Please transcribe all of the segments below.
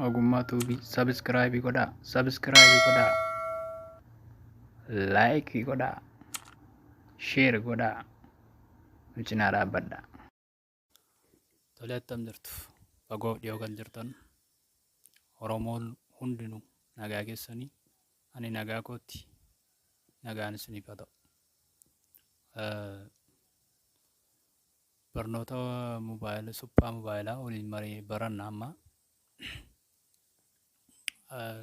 ogummaa tuubii sabiskiraayibii godhaa, laayikii godhaa, sheer godhaa, nu cinaa dhaabbadhaa. Tolee, attam jirtu fagoof dhiyoo kan jirtan Oromoon hundinuu nagaa keessanii, ani nagaa kootti, nagaan isiniif haa ta'u. Barnoota suphaa mobaayilaa waliin marii baranna amma.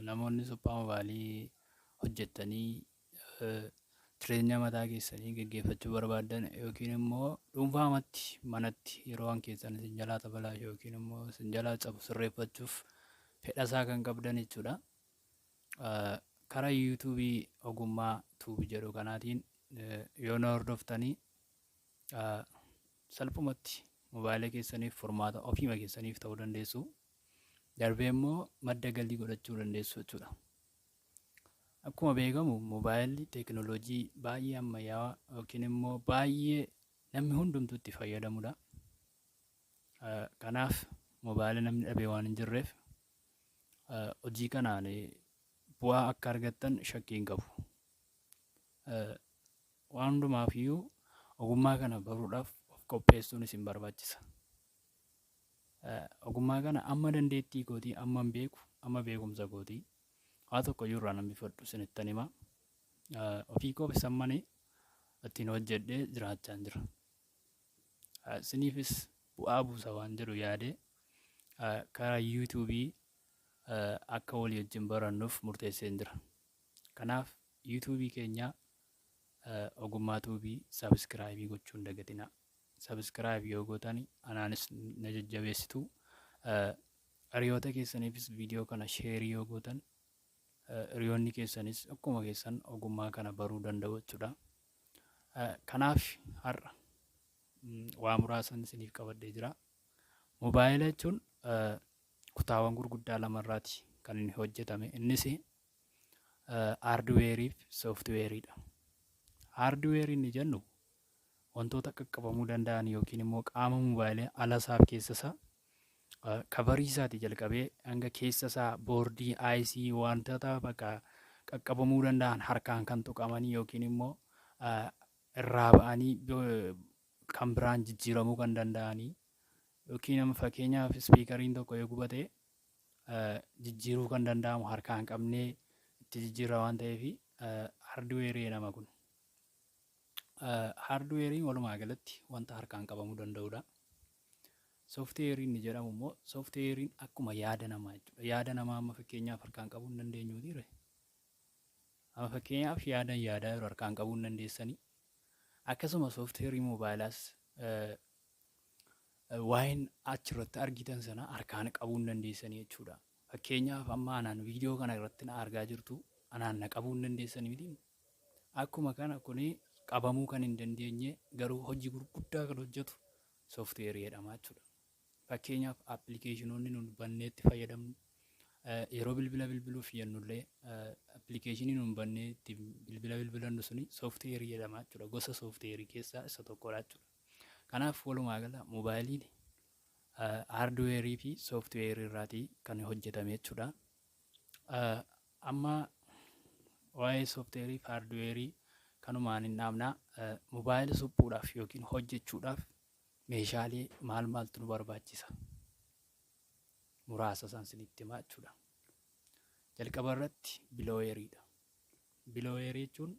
Namoonni suphaa mobaayilii hojjettanii jireenya mataa keessanii gaggeeffachuu barbaaddan yookiin immoo dhuunfaamatti manatti yeroo waan keessan isin jalaa tabalaa yookiin immoo isin jalaa cabu sirreeffachuuf fedhasaa kan qabdan jechuudha. Karaa yuutuubii ogummaa tuubii jedhu kanaatiin yoo na hordoftanii salphumatti mobaayila keessaniif furmaata ofiima keessaniif ta'uu dandeessu. Darbee immoo madda galii godhachuu dandeessu jechuudha. Akkuma beekamu mobaayilli teekinooloojii baay'ee ammayyaawaa yookiin immoo baay'ee namni hundumtuu itti fayyadamudha. Kanaaf mobaayila namni dhabee waan hin jirreef hojii kanaan bu'aa akka argattan shakkii hin qabu. Waan hundumaafiyyuu ogummaa kana baruudhaaf of qopheessuun isin barbaachisa. Ogummaa kana amma dandeettii kootii, amma beeku, amma beekumsa kootii waa tokko iyyuu irraa nan bifadhu isinittan himaa. Ofii koof sammanii ittiin hojjedhee jiraachaa jira. Isiniifis bu'aa buusa waan jedhu yaadee karaa yuutuubii akka walii wajjin barannuuf murteessee jira. Kanaaf yuutuubii keenya ogummaa tuubii sabiskiraayibii gochuu hin dagatinaa. Sabiskiraayibii yoo gootan anaanis na jajjabeessitu. Hiriyoota keessaniifis viidiyoo kana sheerii yoo gootan hiriyoonni keessanis akkuma keessan ogummaa kana baruu danda'u jechuudha. Kanaaf har'a waa muraasan isiniif qabadhee jira. Mobaayila jechuun kutaawwan gurguddaa lamarraati kan inni hojjetame. Innis haardweerii fi sooftiweeriidha. Haardweerii inni jennu wantoota qaqqabamuu danda'an yookiin immoo qaama mobaayilaa ala isaaf keessa isaa kabarii isaatii jalqabee hanga keessa isaa boordii IC wantoota bakka qaqqabamuu danda'an harkaan kan tuqamanii yookiin immoo irraa ba'anii kan biraan jijjiiramuu kan danda'anii yookiin fakkeenyaaf ispiikariin tokko yoo gubate jijjiiruu kan danda'amu harkaan qabnee itti jijjiirra waan ta'eef haardweerii jedhama kun. Haardweeriin walumaa galatti wanta harkaan qabamuu danda'udha. Sooftiweeriin ni jedhamu immoo sooftiweeriin akkuma yaada namaa jechuudha. Yaada namaa amma fakkeenyaaf harkaan qabuu hin dandeenyuuti. Amma fakkeenyaaf yaadan yaadaa yeroo harkaan qabuu hin dandeessanii. Akkasuma sooftiweerii moobaayilaas waa'een achirratti argitan sana harkaan qabuu hin dandeessanii jechuudha. Fakkeenyaaf amma anaan viidiyoo kana irratti na argaa jirtu anaan na qabuu hin dandeessanii miti. Akkuma kana kuni qabamuu kan hin dandeenye garuu hojii gurguddaa kan hojjetu sooftiweerii jedhama jechuudha. Fakkeenyaaf appilikeeshinoonni nuti bannee itti fayyadamnu yeroo bilbila bilbiluuf jennullee appilikeeshinii nuti bannee itti bilbila bilbilannu suni sooftiweerii jedhama jechuudha. Gosa sooftiweerii keessaa isa tokkodha jechuudha. Kanaaf walumaa gala moobaayiliin haardweerii fi sooftiweerii irraatii kan hojjetame jechuudha. Amma waa'ee sooftiweerii fi haardweerii kanumaan hin dhaabnaa. Mobaayila suphuudhaaf yookiin hojjechuudhaaf meeshaalee maal maaltu nu barbaachisa? Muraasa isaan isinitti himaa jechuudha. Jalqaba irratti bilooweeriidha. Bilooweerii jechuun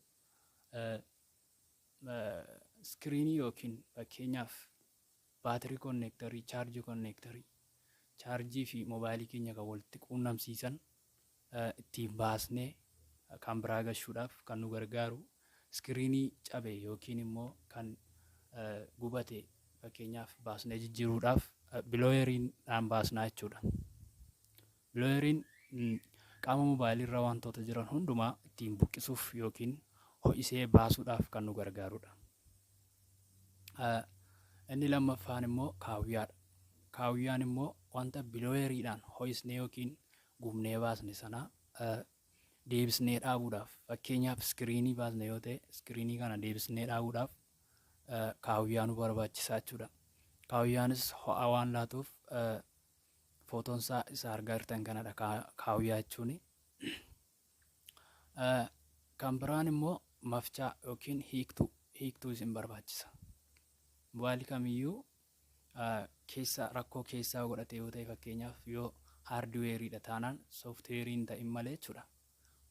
iskiriinii yookiin fakkeenyaaf baatirii konneektarii, chaarjii konneektarii, chaarjii fi mobaayilii keenya kan walitti quunnamsiisan ittiin baasnee kan biraa gashuudhaaf kan nu gargaaru. Iskiriinii cabe yookiin immoo kan gubate fakkeenyaaf baasnee jijjiiruudhaaf bilooweeriidhaan baasnaa jechuudha. Bilooweeriin qaama mobaayilirra wantoota jiran hundumaa ittiin buqqisuuf yookiin ho'isee baasuudhaaf kan nu gargaarudha. Inni lammaffaan immoo kaawwiyaadha. Kaawwiyaan immoo wanta bilooweeriidhaan ho'isnee yookiin gubnee baasne sana deebisnee dhaabuudhaaf fakkeenyaaf iskiriinii baasne yoo ta'e iskiriinii kana deebisnee dhaabuudhaaf kaawwiyaa nu barbaachisaa jechuudha. Kaawiyyaanis ho'a waan laatuuf footoon isaa argaa jirtan kanadha kaawuyyaa jechuun. Kan biraan immoo mafcaa yookiin hiiktuu isin barbaachisa. Mobaayilii kamiyyuu rakkoo keessaa godhatee yoo ta'e fakkeenyaaf yoo haardweeriidha taanaan sooftiweeriin ta'in malee jechuudha.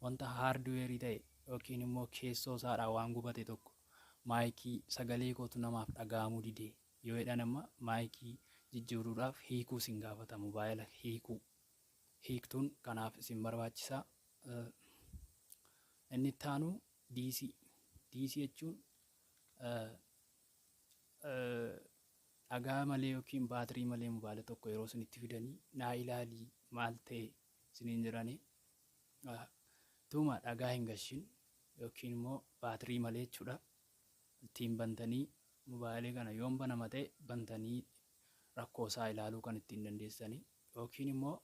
Wanta haardweerii ta'e yookiin immoo keessoo isaadhaa waan gubate tokko maayikii sagalee kootu namaaf dhaga'amuu didee yoo jedhan amma maayikii jijjiiruudhaaf hiikuu isin gaafata. Mobaayila hiiktuun kanaaf isin barbaachisa. Inni itti aanu DC jechuun dhagaa malee yookiin baatirii malee mobaayila tokko yeroo isin itti fidanii naa ilaalii maal ta'e isiniin jiranii tuuma dhagaa hin gashin yookiin immoo baatirii malee jechuudha. Ittiin bantanii mobaayilii kana yoon banama ta'e bantanii rakkoo isaa ilaaluu kan ittiin dandeessanii, yookiin immoo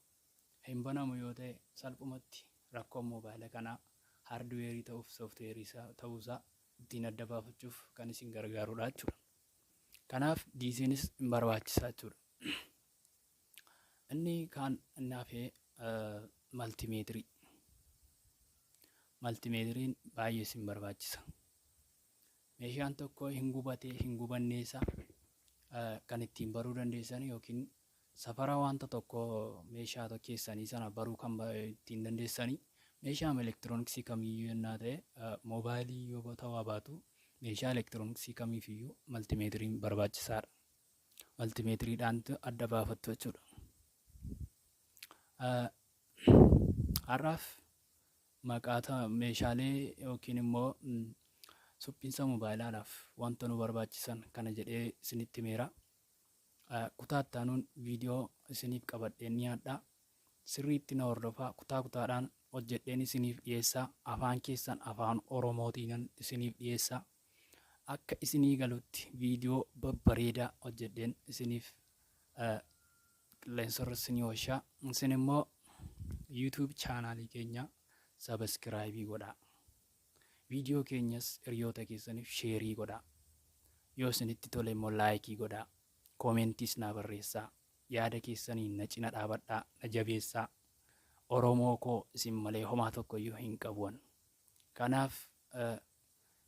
hin banamu yoo ta'e salphumatti rakkoo mobaayila kanaa haardweerii ta'uuf sooftiweerii ta'uusaa ittiin adda baafachuuf kan isin gargaarudha jechuudha. Kanaaf DC'nis hin barbaachisaa jechuudha. Inni kaan inni hafee maltimeetirii. Maltimeetiriin baay'ee isin barbaachisa. Meeshaan tokko hin gubatee hin gubanneessa kan ittiin baruu dandeessan yookiin safara wanta tokko meeshaa keessanii sana baruu kan ittiin dandeessanii meeshaan elektirooniksii kamiyyuu yennaa ta'e mobaayilii yoo ta'uu baatu meeshaa elektirooniksii kamiifiyyuu maltimeetiriin barbaachisaadha. Maltimeetiriidhaan adda baafattu jechuudha. Har'aaf maqaata meeshaalee yookiin immoo suphinsa moobayilaadhaaf wanta nu barbaachisan kana jedhee isinitti himeera. Kutaa itti aanuun viidiyoo isiniif qabadhee ni dhiyaadha. Sirriitti na hordofaa. Kutaa kutaadhaan hojjedheen isiniif dhiyeessaa. Afaan keessan afaan Oromootiin isiniif dhiyeessaa. Akka isinii galutti viidiyoo babbareedaa hojjedheen isiniif qilleensarra isinii oolchaa. Isin immoo YouTube chaanaalii keenya sabiskiraayibii godhaa. Viidiyoo keenyas hiriyoota keessaniif sheerii godhaa. Yoo isinitti tole immoo laayikii godhaa. Koomentiis naa barreessaa. Yaada keessaniin na cina dhaabadhaa, na jabeessaa. Oromoo koo isin malee homaa tokkoyyuu hin qabuun. Kanaaf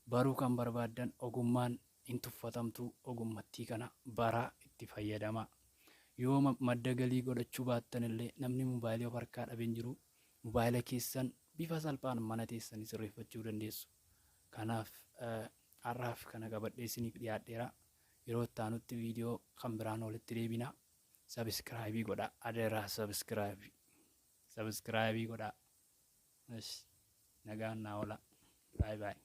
baruu kan barbaaddan ogummaan hin tuffatamtu ogummattii kana baraa itti fayyadamaa. Yoo madda galii godhachuu baattan illee namni mobaayilii of harkaa dhabeen jiru mobaayila keessan bifa salphaan mana teessanii sirreeffachuu dandeessu. Kanaaf har'aaf kana qabadhee isiniif dhiyaadheera. Yeroo itti aanutti viidiyoo kan biraan walitti deebina. Sabiskiraayibii godhaa. Adeeraa sabiskiraayibii godhaa. Nagaan naa oola. Baay baay.